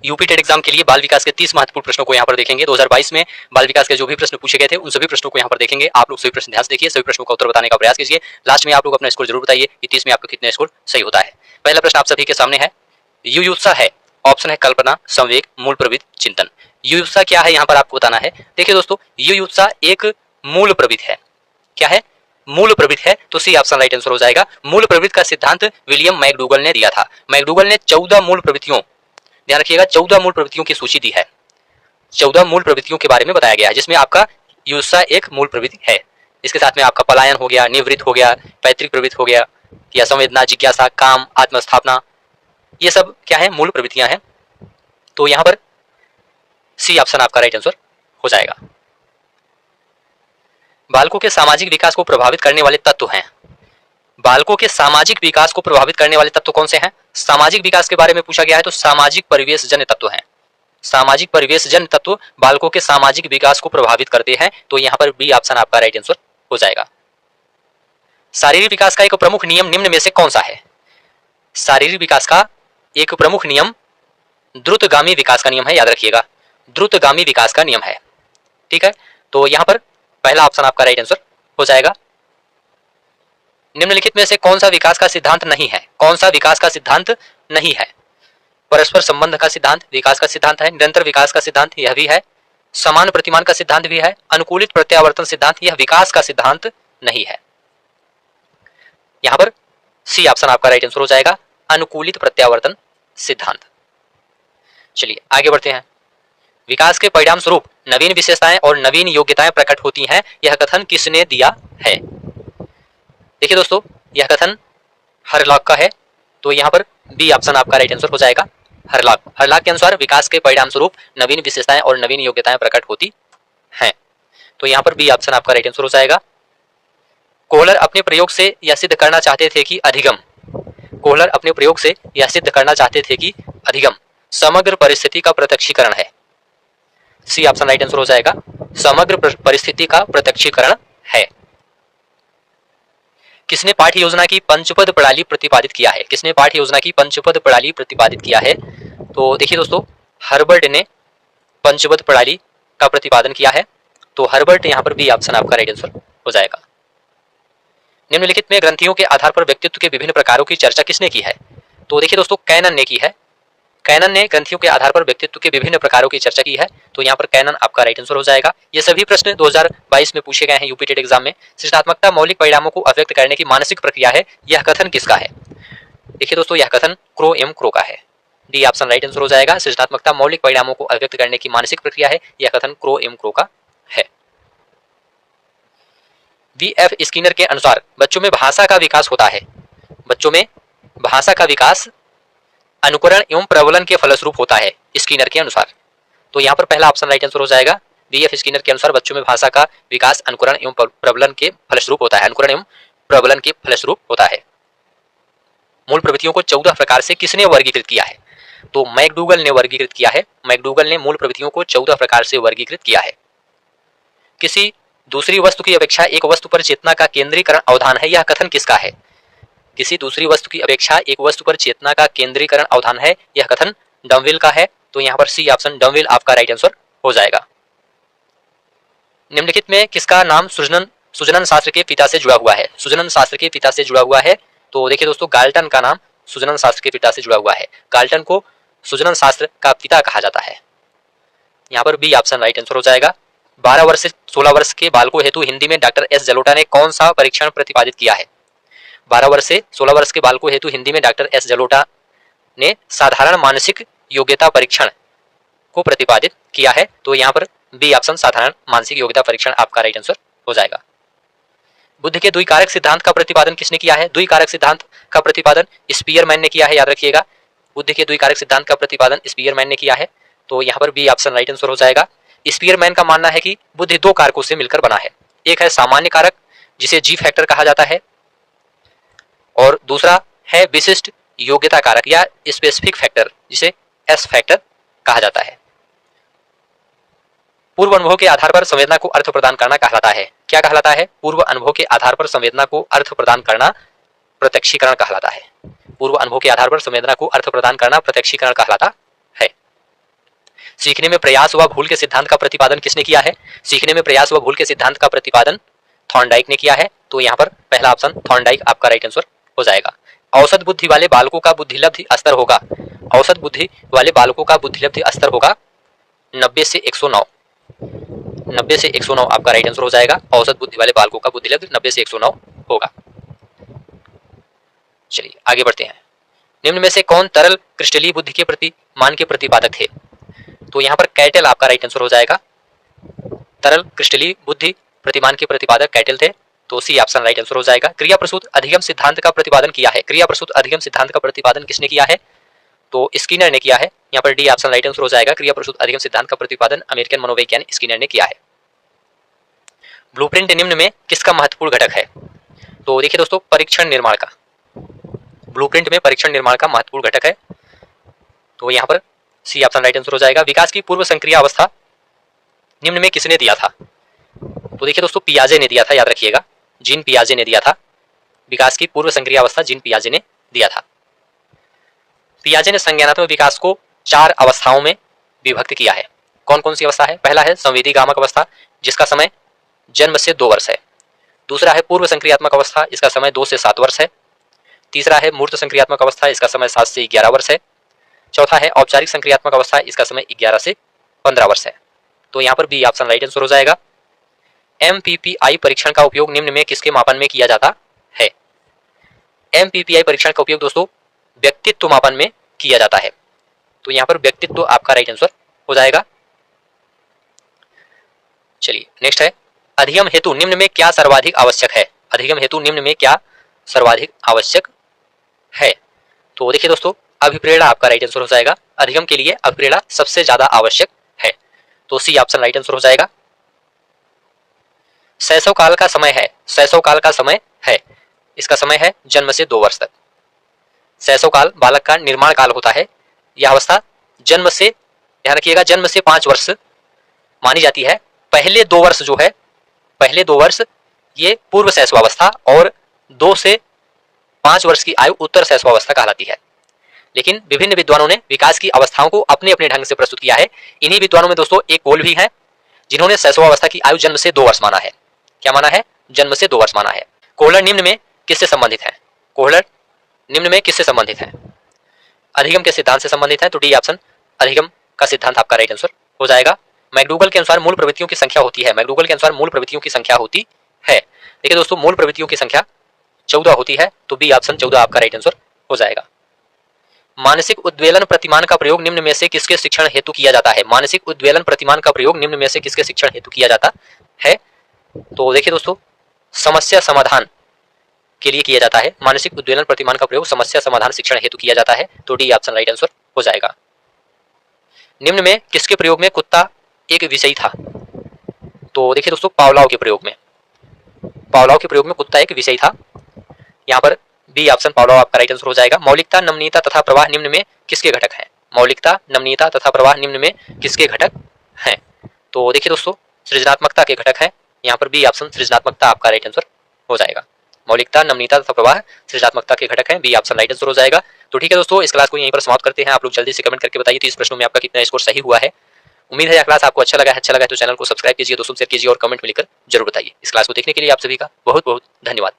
UP TET exam के लिए बाल विकास के 30 महत्वपूर्ण प्रश्नों को यहाँ पर देखेंगे। 2022 में बाल विकास के जो भी प्रश्न पूछे गए थे उन सभी प्रश्नों को यहाँ पर देखेंगे। आप लोग सभी प्रश्न ध्यान से देखिए, सभी प्रश्नों का उत्तर बताने का प्रयास कीजिए। लास्ट में आप लोग अपना स्कोर जरूर बताइए कि 30 में आपका कितना स्कोर सही होता है। पहला प्रश्न आप सभी के सामने है, युयुत्सा है, ऑप्शन है कल्पना, संवेग, मूल प्रवृत्ति, चिंतन। युयुत्सा क्या है यहाँ पर आपको बताना है। देखिए दोस्तों, युयुत्सा एक मूल प्रवृत्ति है। क्या है? मूल प्रवृत्ति है, तो सी ऑप्शन राइट आंसर हो जाएगा। मूल प्रवृत्ति का सिद्धांत विलियम मैकडूगल ने दिया था। मैकडूगल ने 14 मूल प्रवृत्तियों, ध्यान रखिएगा, 14 मूल प्रवृत्तियों की सूची दी है। 14 मूल प्रवृत्तियों के बारे में बताया गया है, जिसमें आपका युयुत्सा एक मूल प्रवृत्ति है। इसके साथ में आपका पलायन हो गया, निवृत्त हो गया, पैतृक प्रवृत्ति हो गया, या संवेदना, जिज्ञासा, काम, आत्मस्थापना, ये सब क्या है? मूल प्रवृत्तियां हैं। तो यहां पर सी ऑप्शन आपका राइट आंसर हो जाएगा। बालकों के सामाजिक विकास को प्रभावित करने वाले तत्व हैं। बालकों के सामाजिक विकास को प्रभावित करने वाले तत्व कौन से हैं? सामाजिक विकास के बारे में पूछा गया है, तो सामाजिक परिवेश जन्य तत्व हैं। सामाजिक परिवेश जन्य तत्व बालकों के सामाजिक विकास को प्रभावित करते हैं, तो यहां पर बी ऑप्शन आपका राइट आंसर हो जाएगा। शारीरिक विकास का एक प्रमुख नियम निम्न में से कौन सा है? शारीरिक विकास का एक प्रमुख नियम द्रुतगामी विकास का नियम है, याद रखिएगा, द्रुतगामी विकास का नियम है। ठीक है, तो यहां पर पहला ऑप्शन आपका राइट आंसर हो जाएगा। निम्नलिखित में से कौन सा विकास का सिद्धांत नहीं है? कौन सा विकास का सिद्धांत नहीं है? परस्पर संबंध का सिद्धांत विकास का सिद्धांत है, निरंतर विकास का सिद्धांत यह भी है, समान प्रतिमान का सिद्धांत भी है, अनुकूलित प्रत्यावर्तन सिद्धांत यह विकास का सिद्धांत नहीं है। यहां पर सी ऑप्शन आपका राइट आंसर हो जाएगा, अनुकूलित प्रत्यावर्तन सिद्धांत। चलिए आगे बढ़ते हैं। विकास के परिणाम स्वरूप नवीन विशेषताएं और नवीन योग्यताएं प्रकट होती हैं, यह कथन किसने दिया है? देखिए दोस्तों, यह कथन हरलॉक का है, तो यहां पर बी ऑप्शन आपका राइट आंसर हो जाएगा, हरलॉक। हरलॉक के अनुसार विकास के परिणाम स्वरूप नवीन विशेषताएं और नवीन योग्यताएं प्रकट होती हैं, तो यहां पर बी ऑप्शन आपका राइट आंसर हो जाएगा। कोहलर अपने प्रयोग से यह सिद्ध करना चाहते थे कि अधिगम, कोहलर अपने प्रयोग से यह सिद्ध करना चाहते थे कि अधिगम समग्र परिस्थिति का प्रत्यक्षीकरण है। सी ऑप्शन राइट आंसर हो जाएगा, समग्र परिस्थिति का प्रत्यक्षीकरण है। किसने पाठ्य योजना की पंचपद प्रणाली प्रतिपादित किया है? किसने पाठ्य योजना की पंचपद प्रणाली प्रतिपादित किया है? तो देखिए दोस्तों, हर्बर्ट ने पंचपद प्रणाली का प्रतिपादन किया है, तो हर्बर्ट यहां पर बी ऑप्शन आपका राइट आंसर हो जाएगा। निम्नलिखित में ग्रंथियों के आधार पर व्यक्तित्व के विभिन्न प्रकारों की चर्चा किसने की है? तो देखिए दोस्तों, कैनन ने की है। कैनन ने ग्रंथियों के आधार पर व्यक्तित्व के विभिन्न प्रकारों की चर्चा की है, तो यहाँ पर कैनन आपका राइट आंसर हो जाएगा। ये सभी प्रश्न 2022 में पूछे गए हैं यूपी टेट एग्जाम में। सृजनात्मकता मौलिक परिणामों को अभिव्यक्त करने की मानसिक प्रक्रिया है, यह कथन किसका है? देखिए दोस्तों, यह कथन क्रो एम क्रो का है। डी ऑप्शन राइट आंसर हो जाएगा। सृजनात्मकता मौलिक परिणामों को अभिव्यक्त करने की मानसिक प्रक्रिया है, यह कथन क्रो एम क्रो का है। वी.एफ. स्किनर के अनुसार बच्चों में भाषा का विकास होता है। बच्चों में भाषा का विकास अनुकरण एवं प्रबलन के फलस्वरूप होता है, स्किनर के अनुसार। तो यहाँ पर पहला ऑप्शन राइट आंसर हो जाएगा। वी.एफ. स्किनर के अनुसार बच्चों में भाषा का विकास अनुकरण एवं प्रबलन के फलस्वरूप होता है, अनुकरण एवं प्रबलन के फलस्वरूप होता है। मूल प्रवृत्तियों को 14 प्रकार से किसने वर्गीकृत किया है? तो मैकडूगल ने वर्गीकृत किया है। मैकडूगल ने मूल प्रवृत्तियों को 14 प्रकार से वर्गीकृत किया है। किसी दूसरी वस्तु की अपेक्षा एक वस्तु पर चेतना का केंद्रीकरण अवधान है, यह कथन किसका है? किसी दूसरी वस्तु की अपेक्षा एक वस्तु पर चेतना का केंद्रीकरण अवधान है, यह कथन डमविल का है, तो यहाँ पर सी ऑप्शन डमविल आपका राइट आंसर हो जाएगा। निम्नलिखित में किसका नाम सुजनन शास्त्र के पिता से जुड़ा हुआ है? सुजनन शास्त्र के पिता से जुड़ा हुआ है, तो देखिए दोस्तों, गाल्टन का नाम सुजनन शास्त्र के पिता से जुड़ा हुआ है। गाल्टन को सुजनन शास्त्र का पिता कहा जाता है। यहाँ पर बी ऑप्शन राइट आंसर हो जाएगा। 12 वर्ष से 16 वर्ष के बालकों हेतु हिंदी में डॉक्टर एस जलोटा ने कौन सा परीक्षण प्रतिपादित किया है? 12 वर्ष से 16 वर्ष के बालकों हेतु हिंदी में डॉक्टर एस जलोटा ने साधारण मानसिक योग्यता परीक्षण को प्रतिपादित किया है, तो यहाँ पर बी ऑप्शन साधारण मानसिक योग्यता परीक्षण आपका राइट आंसर हो जाएगा। बुद्ध के द्विकारक सिद्धांत का प्रतिपादन किसने किया है? द्विकारक सिद्धांत का प्रतिपादन स्पीयरमैन ने किया है, याद रखिएगा। बुद्ध के द्विकारक सिद्धांत का प्रतिपादन स्पीयरमैन ने किया है, तो यहाँ पर बी ऑप्शन राइट आंसर हो जाएगा। स्पीयरमैन का मानना है कि बुद्ध 2 कारकों से मिलकर बना है। एक है सामान्य कारक, जिसे जी फैक्टर कहा जाता है, और दूसरा है विशिष्ट योग्यता कारक या स्पेसिफिक फैक्टर, जिसे एस फैक्टर कहा जाता है। पूर्व अनुभव के आधार पर संवेदना को अर्थ प्रदान करना कहलाता है। क्या कहलाता है? पूर्व अनुभव के आधार पर संवेदना को अर्थ प्रदान करना प्रत्यक्षीकरण कहलाता है। पूर्व अनुभव के आधार पर संवेदना को अर्थ प्रदान करना प्रत्यक्षीकरण कहलाता है। सीखने में प्रयास व भूल के सिद्धांत का प्रतिपादन किसने किया है? सीखने में प्रयास व भूल के सिद्धांत का प्रतिपादन थॉर्नडाइक ने किया है। तो यहाँ पर पहला ऑप्शन थॉर्नडाइक आपका राइट आंसर हो जाएगा। औसत बुद्धि वाले बालकों का बुद्धिलब्धि स्तर होगा, औसत बुद्धि वाले बालकों का बुद्धिलब्धि स्तर होगा 90 से 109। 90 से 109 आपका राइट आंसर हो जाएगा। औसत बुद्धि वाले बालकों का बुद्धिलब्धि 90 से 109 होगा। चलिए आगे बढ़ते हैं। निम्न में से कौन तरल क्रिस्टलीय बुद्धि के प्रतिमान के प्रतिपादक थे? तो यहाँ पर कैटल आपका राइट आंसर हो जाएगा। तरल क्रिस्टलीय बुद्धि प्रतिमान के प्रतिपादक कैटल थे, तो सी ऑप्शन राइट आंसर हो जाएगा। क्रिया प्रसूत अधिगम सिद्धांत का प्रतिपादन किया है, क्रिया प्रसूत अधिगम सिद्धांत का प्रतिपादन किसने किया है? तो स्किनर ने किया है। यहाँ पर डी ऑप्शन राइट आंसर हो जाएगा। क्रिया प्रसूत अधिगम सिद्धांत का प्रतिपादन अमेरिकन मनोवैज्ञानिक स्किनर ने किया है। ब्लूप्रिंट निम्न में किसका महत्वपूर्ण घटक है? तो देखिए दोस्तों, परीक्षण निर्माण का, ब्लूप्रिंट में परीक्षण निर्माण का महत्वपूर्ण घटक है, तो यहाँ पर सी ऑप्शन राइट आंसर हो जाएगा। विकास की पूर्व संक्रिया अवस्था निम्न में किसने दिया था? तो देखिए दोस्तों, पियाजे ने दिया था, याद रखिएगा, जीन पियाजे ने दिया था। विकास की पूर्व संक्रिया अवस्था जीन पियाजे ने दिया था। पियाजे ने संज्ञानात्मक विकास को 4 अवस्थाओं में विभक्त किया है। कौन कौन सी अवस्था है? पहला है संवेदी गामक अवस्था, जिसका समय जन्म से 2 वर्ष है। दूसरा है पूर्व संक्रियात्मक अवस्था, इसका समय 2 से 7 वर्ष है। तीसरा है मूर्त संक्रियात्मक अवस्था, इसका समय 7 से 11 वर्ष है। चौथा है औपचारिक संक्रियात्मक अवस्था, इसका समय 11 से 15 वर्ष है। तो यहाँ पर बी ऑप्शन राइट आंसर हो जाएगा। MPPI परीक्षण का उपयोग निम्न में किसके मापन में किया जाता है? MPPI परीक्षण का उपयोग दोस्तों व्यक्तित्व मापन में किया जाता है, तो यहाँ पर व्यक्तित्व आपका राइट आंसर हो जाएगा। चलिए नेक्स्ट है, अधिगम हेतु निम्न में क्या सर्वाधिक आवश्यक है? अधिगम हेतु निम्न में क्या सर्वाधिक आवश्यक है? तो देखिए दोस्तों, अभिप्रेरणा आपका राइट आंसर हो जाएगा। अधिगम के लिए अभिप्रेरणा सबसे ज्यादा आवश्यक है, तो सी ऑप्शन राइट आंसर हो जाएगा। शैशव काल का समय है, शैशव काल का समय है, इसका समय है जन्म से 2 वर्ष तक। शैशव काल बालक का निर्माण काल होता है। यह अवस्था जन्म से, ध्यान रखिएगा, जन्म से 5 वर्ष मानी जाती है। पहले 2 वर्ष जो है, पहले 2 वर्ष ये पूर्व शैशवावस्था और 2 से 5 वर्ष की आयु उत्तर शैशवावस्था कहलाती है। लेकिन विभिन्न विद्वानों ने विकास की अवस्थाओं को अपने अपने ढंग से प्रस्तुत किया है। इन्हीं विद्वानों में दोस्तों एक कोल भी है जिन्होंने शैशवावस्था की आयु जन्म से 2 वर्ष माना है। क्या माना है? जन्म से 2 वर्ष माना है। कोहलर निम्न में किससे संबंधित है? कोहलर निम्न में किससे संबंधित है? अधिगम के सिद्धांत से संबंधित है, तो डी ऑप्शन अधिगम का सिद्धांत आपका राइट आंसर हो जाएगा। मैकडूगल के अनुसार मूल प्रवृत्तियों की संख्या होती है, मैकडूगल के अनुसार मूल प्रवृत्तियों की संख्या होती है। देखिए दोस्तों, मूल प्रवृत्तियों की संख्या 14 होती है, तो बी ऑप्शन 14 आपका राइट आंसर हो जाएगा। मानसिक उद्वेलन प्रतिमान का प्रयोग निम्न में से किसके शिक्षण हेतु किया जाता है? मानसिक उद्वेलन प्रतिमान का प्रयोग निम्न में से किसके शिक्षण हेतु किया जाता है? तो देखिए दोस्तों, समस्या समाधान के लिए किया जाता है। मानसिक उद्वेलन प्रतिमान का प्रयोग समस्या समाधान शिक्षण हेतु किया जाता है, तो डी ऑप्शन राइट आंसर हो जाएगा। निम्न में किसके प्रयोग में कुत्ता एक विषय था? तो देखिए दोस्तों, पावलोव के प्रयोग में, पावलोव के प्रयोग में कुत्ता एक विषय था। यहाँ पर बी ऑप्शन पावलोव आपका राइट आंसर हो जाएगा। मौलिकता, नमनीयता तथा प्रवाह निम्न में किसके घटक हैं? मौलिकता, नमनीयता तथा प्रवाह निम्न में किसके घटक हैं? तो देखिए दोस्तों, सृजनात्मकता के घटक हैं। यहाँ पर बी ऑप्शन सृजनात्मकता आपका राइट आंसर हो जाएगा। मौलिकता, नमनीयता तथा प्रवाह सृजनात्मकता के घटक हैं, बी ऑप्शन राइट आंसर हो जाएगा। तो ठीक है दोस्तों, इस क्लास को यहीं पर समाप्त करते हैं। आप लोग जल्दी से कमेंट करके बताइए 30 प्रश्नों में आपका कितना स्कोर सही हुआ है। उम्मीद है यह क्लास आपको अच्छा लगा है। अच्छा लगा तो चैनल को सब्सक्राइब कीजिए, दोस्तों शेयर कीजिए और कमेंट में लिखकर जरूर बताइए। इस क्लास को देखने के लिए आप सभी का बहुत बहुत धन्यवाद।